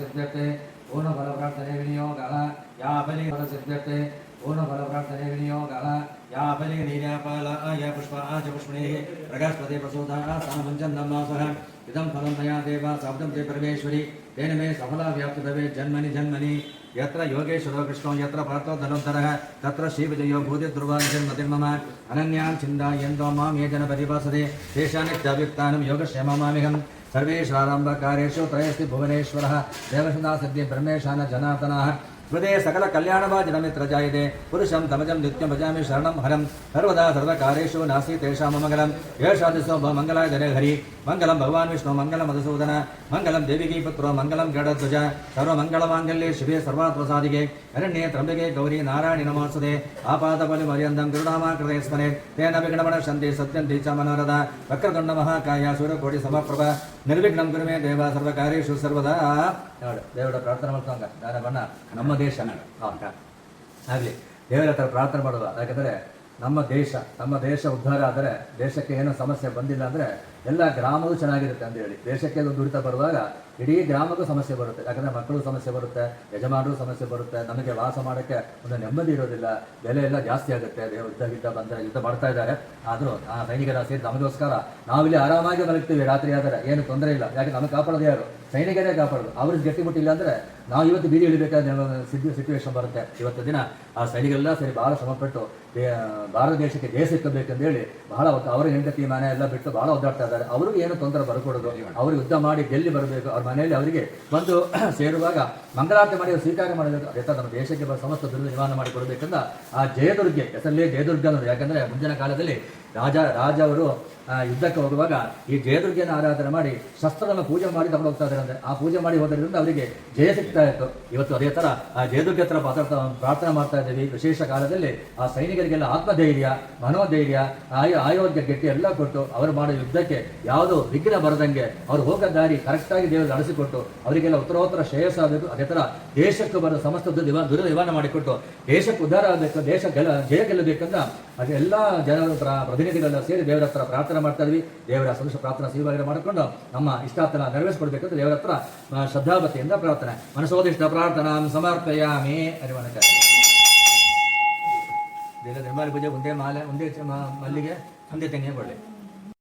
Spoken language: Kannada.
ಸಿದ್ಧತೆ ಪೂರ್ಣ ಫಲ ಪ್ರಾರ್ಥನೆ ವಿನಿಯೋಗ ಯಾ ಬಲಿ ಫಲ ಸಿದ್ಧತೆ ಪೂರ್ಣ ಫಲ ಪ್ರಾರ್ಥನೆ ವಿನಿಯೋಗ ಯಾ ಬಲಿ ನೀರ್ಯಾಪಾಲ ಯ ಪುಷ್ಪ ಆಚ ಪುಷ್ಪಣೇ ಪ್ರಕಾಶಪತಿ ಪ್ರಸೂತ ಸಾಮಂಚನ್ನಮಾಸಃ ಇದಂ ಫಲಂ ಮಯಾ ದೇವ ಶಬ್ದಂ ತೇ ಪರಮೇಶ್ವರಿ ತೇನ ಮೇ ಸಫಲ ವ್ಯಾಪ್ತಿ ಭವೆ ಜನ್ಮನಿ ಜನ್ಮನಿ ಯತ್ರ ಯೋಗೇಶ್ವರೋ ಕೃಷ್ಣೋ ಯತ್ರ ಪಾರ್ಥೋ ಧನುರ್ಧರಃ ತತ್ರ ಶ್ರೀವಿಜಯೋ ಭೂತಿ ಧ್ರುವಾಂಜನ್ಮತಿರ್ಮಮ ಅನನ್ಯಾಂ ಚಿಂದಾಯಂತೋ ಮಾಂ ಯೇ ಜನ ಪರಿಭಾಸತೆ ತೇಷಾನಿತ್ಯಾವ್ಯಕ್ತಾನಂ ಯೋಗಕ್ಷೇಮಮಾಮಿಹಂ ಸರ್ವೇಶ್ವರಾರಂಭಕಾರ್ಯೇಷು ತ್ರಯಸ್ತಿ ಭುವನೇಶ್ವರಃ ದೇವಸದಾ ಸದ್ಯ ಬ್ರಹ್ಮೇಶಾನ ಜನಾತನಃ ಹೃದಯ ಸಕಲ ಕಲ್ಯಾಣವಾಜಿನಮಿತ್ರ ಜಾಯತೆ ಪುರುಷಂ ತಮಜಂ ನಿತ್ಯಂ ಭಜಾಮಿ ಶರಣಂ ಹರಂ ಸರ್ವದಾ ಸರ್ವಕಾರ್ಯೇಷು ನಾಸ್ತಿ ತೇಷಾಂ ಮಂಗಲಂ ಯಶಾದಿಸೋ ಮಂಗಲಾಯ ಧರೆ ಹರಿ ಮಂಗಲಂ ಭಗವಾನ್ ವಿಷ್ಣು ಮಂಗಲಂ ಮಧುಸೂದನ ಮಂಗಲಂ ದೇವಿಗೀ ಪುತ್ರೋ ಮಂಗಲಂ ಗರುಡಧ್ವಜ ಸರ್ವಮಂಗಳಮಾಂಗಲ್ಯೆ ಶಿವೆ ಸರ್ವಾತ್ಮಸಾದಿಗೆ ಅರಣ್ಯೇ ತ್ರಂಬಿಕೆ ಗೌರಿ ನಾರಾಯಣಿ ನಮೋಸ್ತುತೆ ಆಪಾದಬಲಿ ಮರ್ಯಂದಂ ಗುರುನಾಮಾಕೃತೆ ಸ್ಮರೆ ತೇನ ವಿಘ್ನಮಣ ಶಂತಿ ಸತ್ಯಂತಿ ಚ ಮನೋರಥ ವಕ್ರತುಂಡ ಮಹಾಕಾಯ ಸೂರ್ಯಕೋಟಿ ಸಮಪ್ರಭ ನಿರ್ವಿಘ್ನಂ ಗುರುಮೇ ದೇವ ಸರ್ವಕಾರ್ಯೇಷು ಸರ್ವದಾ ದೇವರ ಪ್ರಾರ್ಥನೆ ಮಾಡ್ಕೊಂಡ ದಾನ ಬಣ್ಣ ನಮ್ಮ ದೇಶ ಆಗಲಿ ದೇವರ ಹತ್ರ ಪ್ರಾರ್ಥನೆ ಮಾಡುವ. ಯಾಕಂದರೆ ನಮ್ಮ ದೇಶ ಉದ್ಧಾರ ಆದರೆ ದೇಶಕ್ಕೆ ಏನೋ ಸಮಸ್ಯೆ ಬಂದಿಲ್ಲ ಅಂದರೆ ಎಲ್ಲ ಗ್ರಾಮವೂ ಚೆನ್ನಾಗಿರುತ್ತೆ ಅಂತ ಹೇಳಿ ದೇಶಕ್ಕೆ ದುಡಿತ ಬರುವಾಗ ಇಡೀ ಗ್ರಾಮಕ್ಕೂ ಸಮಸ್ಯೆ ಬರುತ್ತೆ. ಯಾಕಂದರೆ ಮಕ್ಕಳು ಸಮಸ್ಯೆ ಬರುತ್ತೆ, ಯಜಮಾನರು ಸಮಸ್ಯೆ ಬರುತ್ತೆ, ನಮಗೆ ವಾಸ ಮಾಡೋಕ್ಕೆ ಒಂದು ನೆಮ್ಮದಿ ಇರೋದಿಲ್ಲ, ಬೆಲೆ ಎಲ್ಲ ಜಾಸ್ತಿ ಆಗುತ್ತೆ. ಯುದ್ಧ ಮಾಡ್ತಾ ಇದ್ದಾರೆ. ಆದರೂ ಆ ಸೈನಿಕರ ಸೇರಿ ನಮಗೋಸ್ಕರ ನಾವಿಲ್ಲಿ ಆರಾಮಾಗಿ ಮಲಗ್ತೀವಿ ರಾತ್ರಿ ಆದರೆ ಏನು ತೊಂದರೆ ಇಲ್ಲ. ಯಾಕೆ ನಮಗೆ ಕಾಪಾಡೋದು ಯಾರು? ಸೈನಿಕರೇ ಕಾಪಾಡೋದು. ಅವ್ರಿಗೆ ಗಟ್ಟಿಮುಟ್ಟಿಲ್ಲ ಅಂದರೆ ನಾವು ಇವತ್ತು ಬೀದಿ ಇಳಿಬೇಕಾದ ಸಿಚುವೇಶನ್ ಬರುತ್ತೆ. ಇವತ್ತು ದಿನ ಆ ಸೈನಿಕರೆಲ್ಲ ಸರಿ ಬಹಳ ಶ್ರಮಪಟ್ಟು ಭಾರತ ದೇಶಕ್ಕೆ ಜಯ ಸಿಕ್ಕಬೇಕಂತೇಳಿ ಬಹಳ ಅವರ ಹೆಂಡತಿ ಮನೆ ಎಲ್ಲ ಬಿಟ್ಟು ಬಹಳ ಒದ್ದಾಡ್ತಾ ಇದ್ದಾರೆ. ಅವ್ರಿಗೆ ಏನು ತೊಂದರೆ ಬರ್ಕೊಡೋದು, ಅವ್ರಿಗೆ ಯುದ್ಧ ಮಾಡಿ ಗೆಲ್ಲಿ ಬರಬೇಕು, ಅವ್ರ ಮನೆಯಲ್ಲಿ ಅವರಿಗೆ ಬಂದು ಸೇರುವಾಗ ಮಂಗಳಾರತಿ ಮಾಡಿ ಸ್ವೀಕಾರ ಮಾಡಬೇಕು. ಅದೇ ನಮ್ಮ ದೇಶಕ್ಕೆ ಸಮಸ್ತ ದುರ್ಗ ನಿವಾರಣೆ ಮಾಡಿಕೊಡ್ಬೇಕಂದ ಆ ಜಯದುರ್ಗೆ ಹೆಸರಲ್ಲೇ ಜಯದುರ್ಗ ಅನ್ನೋದು. ಯಾಕಂದರೆ ಮುಂದಿನ ಕಾಲದಲ್ಲಿ ರಾಜ ಅವರು ಯುದ್ಧಕ್ಕೆ ಹೋಗುವಾಗ ಈ ಜಯದುರ್ಗೆಯನ್ನು ಆರಾಧನೆ ಮಾಡಿ ಶಸ್ತ್ರವನ್ನು ಪೂಜೆ ಮಾಡಿ ತಗೊಂಡು ಹೋಗ್ತಾ ಇದ್ದಾರೆ. ಅಂದರೆ ಆ ಪೂಜೆ ಮಾಡಿ ಹೋದ್ರಿಂದ ಅವರಿಗೆ ಜಯ ಸಿಗ್ತಾ ಇತ್ತು. ಇವತ್ತು ಅದೇ ಥರ ಆ ಜಯದುರ್ಗೆ ಹತ್ರ ಪ್ರಾರ್ಥನೆ ಮಾಡ್ತಾ ಇದ್ದೀವಿ. ವಿಶೇಷ ಕಾಲದಲ್ಲಿ ಆ ಸೈನಿಕರಿಗೆಲ್ಲ ಆತ್ಮಧೈರ್ಯ, ಮನೋಧೈರ್ಯ, ಆರೋಗ್ಯ ಗಟ್ಟಿ ಎಲ್ಲ ಕೊಟ್ಟು ಅವರು ಮಾಡೋ ಯುದ್ಧಕ್ಕೆ ಯಾವುದೋ ವಿಘ್ನ ಬರದಂಗೆ ಅವ್ರು ಹೋಗೋ ದಾರಿ ಕರೆಕ್ಟಾಗಿ ದೇವರು ನಡೆಸಿಕೊಟ್ಟು ಅವರಿಗೆಲ್ಲ ಉತ್ತರೋತ್ತರ ಶ್ರೇಯಸ್ಸು ಆಗಬೇಕು. ಅದೇ ಥರ ದೇಶಕ್ಕೆ ಬರೋ ಸಮಸ್ತ ದುರ ನಿವಾರಣೆ ಮಾಡಿಕೊಟ್ಟು ದೇಶಕ್ಕೆ ಉದ್ಧಾರ ಆಗಬೇಕು, ಜಯ ಗೆಲ್ಲಬೇಕಂದ ಅದೆಲ್ಲ ಜನರು ಪ್ರತಿನಿಧಿಗಳೆಲ್ಲ ಸೇರಿ ದೇವರ ಹತ್ರ ಪ್ರಾರ್ಥನೆ ಮಾಡ್ತಾ ಇದ್ವಿ. ದೇವರ ಸದೃಶ ಪ್ರಾರ್ಥನಾ ಸ್ವೀಕಾರ ಮಾಡಿಕೊಂಡು ನಮ್ಮ ಇಷ್ಟಾರ್ಥನ ನೆರವೇರಿಸಿಕೊಡ್ಬೇಕಂತ ದೇವರ ಹತ್ರ ಶ್ರದ್ಧಾಭಕ್ತಿಯಿಂದ ಪ್ರಾರ್ಥನೆ. ಮನಸೋದಿಷ್ಟ ಪ್ರಾರ್ಥನಾ ಸಮರ್ಪಯಾಮಿ ಅರಿವನಕ ನಿರ್ಮಾಣ ಪೂಜೆ ಒಂದೇ ಮಾಲೆ, ಒಂದೇ ಮಲ್ಲಿಗೆ, ಒಂದೇ ತೆಂಗಿನ ಕೊಡಲಿ.